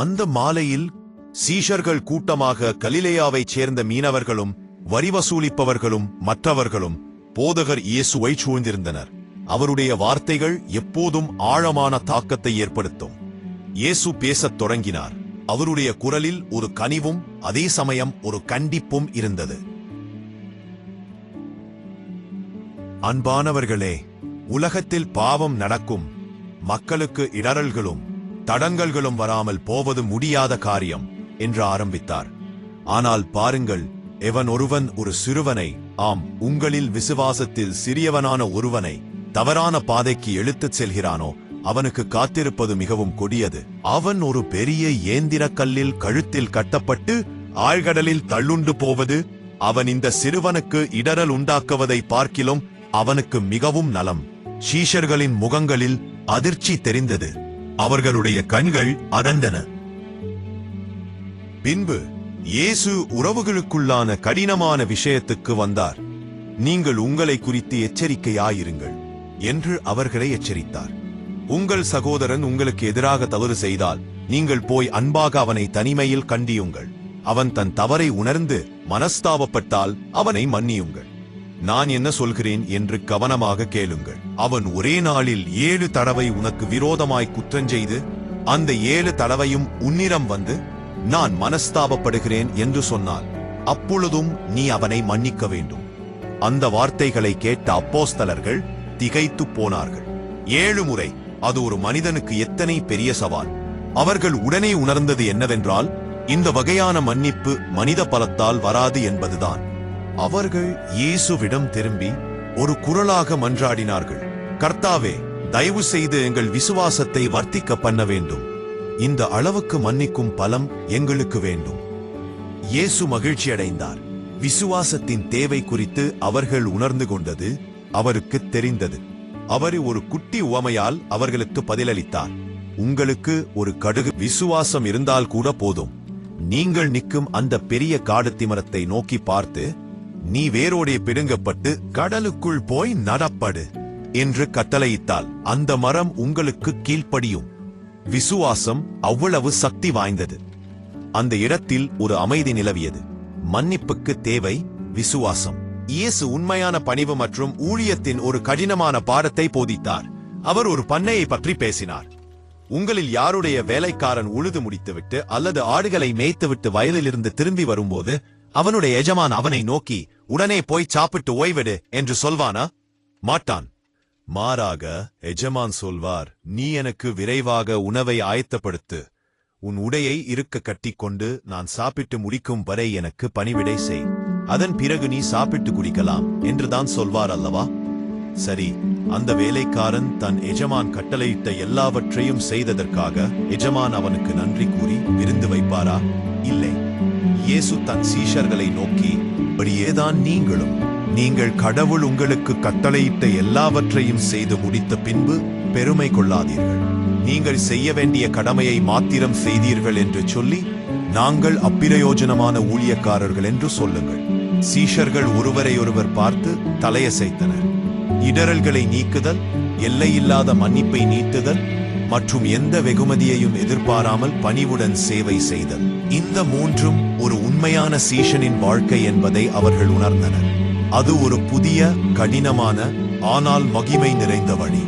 அந்த மாலையில் சீஷர்கள் கூட்டமாக கலிலேயாவைச் சேர்ந்த மீனவர்களும் வரி வசூலிப்பவர்களும் மற்றவர்களும் போதகர் இயேசுவை சூழ்ந்திருந்தனர். அவருடைய வார்த்தைகள் எப்போதும் ஆழமான தாக்கத்தை ஏற்படுத்தும். இயேசு பேசத் தொடங்கினார். அவருடைய குரலில் ஒரு கனிவும் அதே சமயம் ஒரு கண்டிப்பும் இருந்தது. அன்பானவர்களே, உலகத்தில் பாவம் நடக்கும். மக்களுக்கு இடரல்களும் தடங்கல்களும் வராமல் போவது முடியாத காரியம் என்று ஆரம்பித்தார். ஆனால் பாருங்கள், எவன் ஒருவன் ஒரு சிறுவனை, ஆம், உங்களில் விசுவாசத்தில் சிறியவனான ஒருவனை தவறான பாதைக்கு இழுத்துச் செல்கிறானோ அவனுக்கு காத்திருப்பது மிகவும் கொடியது. அவன் ஒரு பெரிய ஏந்திரக் கல்லில் கழுத்தில் கட்டப்பட்டு ஆழ்கடலில் தள்ளுண்டு போவது அவன் இந்த சிறுவனுக்கு இடரல் உண்டாக்குவதை பார்க்கிலும் அவனுக்கு மிகவும் நலம். சீஷர்களின் முகங்களில் அதிர்ச்சி தெரிந்தது. அவர்களுடைய கண்கள் அடர்ந்தன. பின்பு இயேசு உறவுகளுக்குள்ளான கடினமான விஷயத்துக்கு வந்தார். நீங்கள் உங்களை குறித்து எச்சரிக்கையாயிருங்கள் என்று அவர்களை எச்சரித்தார். உங்கள் சகோதரன் உங்களுக்கு எதிராக தவறு செய்தால் நீங்கள் போய் அன்பாக அவனை தனிமையில் கண்டியுங்கள். அவன் தன் தவறை உணர்ந்து மனஸ்தாபப்பட்டால் அவனை மன்னியுங்கள். நான் என்ன சொல்கிறேன் என்று கவனமாக கேளுங்கள். அவன் ஒரே நாளில் 7 தடவை உனக்கு விரோதமாய் குற்றஞ்செய்து அந்த 7 தடவையும் உன்னிடம் வந்து நான் மனஸ்தாபப்படுகிறேன் என்று சொன்னால் அப்பொழுதும் நீ அவனை மன்னிக்க வேண்டும். அந்த வார்த்தைகளை கேட்ட அப்போஸ்தலர்கள் திகைத்து போனார்கள். 7 முறை, அது ஒரு மனிதனுக்கு எத்தனை பெரிய சவால்! அவர்கள் உடனே உணர்ந்தது என்னவென்றால், இந்த வகையான மன்னிப்பு மனித பலத்தால் வராது என்பதுதான். அவர்கள் இயேசுவிடம் திரும்பி ஒரு குரலாக மன்றாடினார்கள். கர்த்தாவே, தயவு செய்து எங்கள் விசுவாசத்தை வர்த்திக்க பண்ண வேண்டும். இந்த அளவுக்கு மன்னிக்கும் பலம் எங்களுக்கு வேண்டும். இயேசு மகிழ்ச்சியடைந்தார். விசுவாசத்தின் தேவை குறித்து அவர்கள் உணர்ந்து கொண்டது அவருக்கு தெரிந்தது. அவர் ஒரு குட்டி உவமையால் அவர்களுக்கு பதிலளித்தார். உங்களுக்கு ஒரு கடுகு விசுவாசம் இருந்தால் கூட போதும். நீங்கள் நிற்கும் அந்த பெரிய காடுத்தி மரத்தை நோக்கி பார்த்து, நீ வேரோடே பிடுங்கப்பட்டு கடலுக்குள் போய் நடப்படு என்று கட்டளையிட்டால் அந்த மரம் உங்களுக்கு கீழ்ப்படியும். விசுவாசம் அவ்வளவு சக்தி வாய்ந்தது. அந்த இடத்தில் ஒரு அமைதி நிலவியது. மன்னிப்புக்கு தேவை விசுவாசம். இயேசு உண்மையான பணிவு மற்றும் ஊழியத்தின் ஒரு கடினமான பாடத்தை போதித்தார். அவர் ஒரு பண்ணையை பற்றி பேசினார். உங்களில் யாருடைய வேலைக்காரன் உழுது முடித்துவிட்டு அல்லது ஆடுகளை மேய்த்துவிட்டு வயலிலிருந்து திரும்பி வரும்போது அவனுடைய எஜமான் அவனை நோக்கி, உடனே போய் சாப்பிட்டு ஓய்விடு என்று சொல்வானா? மாட்டான். மாறாக எஜமான் சொல்வார், நீ எனக்கு விரைவாக உணவை ஆயத்தப்படுத்து. உன் உடையை இருக்க கட்டிக்கொண்டு நான் சாப்பிட்டு முடிக்கும் வரை எனக்கு பணிவிடை செய். அதன் பிறகு நீ சாப்பிட்டு குடிக்கலாம் என்றுதான் சொல்வார் அல்லவா? சரி, அந்த வேலைக்காரன் தன் எஜமான் கட்டளையிட்ட எல்லாவற்றையும் செய்ததற்காக எஜமான் அவனுக்கு நன்றி கூறி விருந்து வைப்பாரா? இல்லை. இயேசு தன் சீஷர்களை நோக்கி, அப்படியேதான் நீங்களும். நீங்கள் கடவுள் உங்களுக்கு கட்டளையிட்ட எல்லாவற்றையும் செய்து முடித்த பின்பு பெருமை கொள்ளாதீர்கள். நீங்கள் செய்ய வேண்டிய கடமையை மாத்திரம் செய்தீர்கள் என்று சொல்லி நாங்கள் அப்பிரயோஜனமான ஊழியக்காரர்கள் என்று சொல்லுங்கள். சீஷர்கள் ஒருவரையொருவர் பார்த்து தலையசைத்தனர். இடரல்களை நீக்குதல், எல்லையில்லாத மன்னிப்பை நீட்டுதல் மற்றும் எந்த வெகுமதியையும் எதிர்பாராமல் பணிவுடன் சேவை செய்தல், இந்த மூன்றும் ஒரு உண்மையான சீஷனின் வாழ்க்கை என்பதை அவர்கள் உணர்ந்தனர். அது ஒரு புதிய, கடினமான ஆனால் மகிமை நிறைந்த வழி.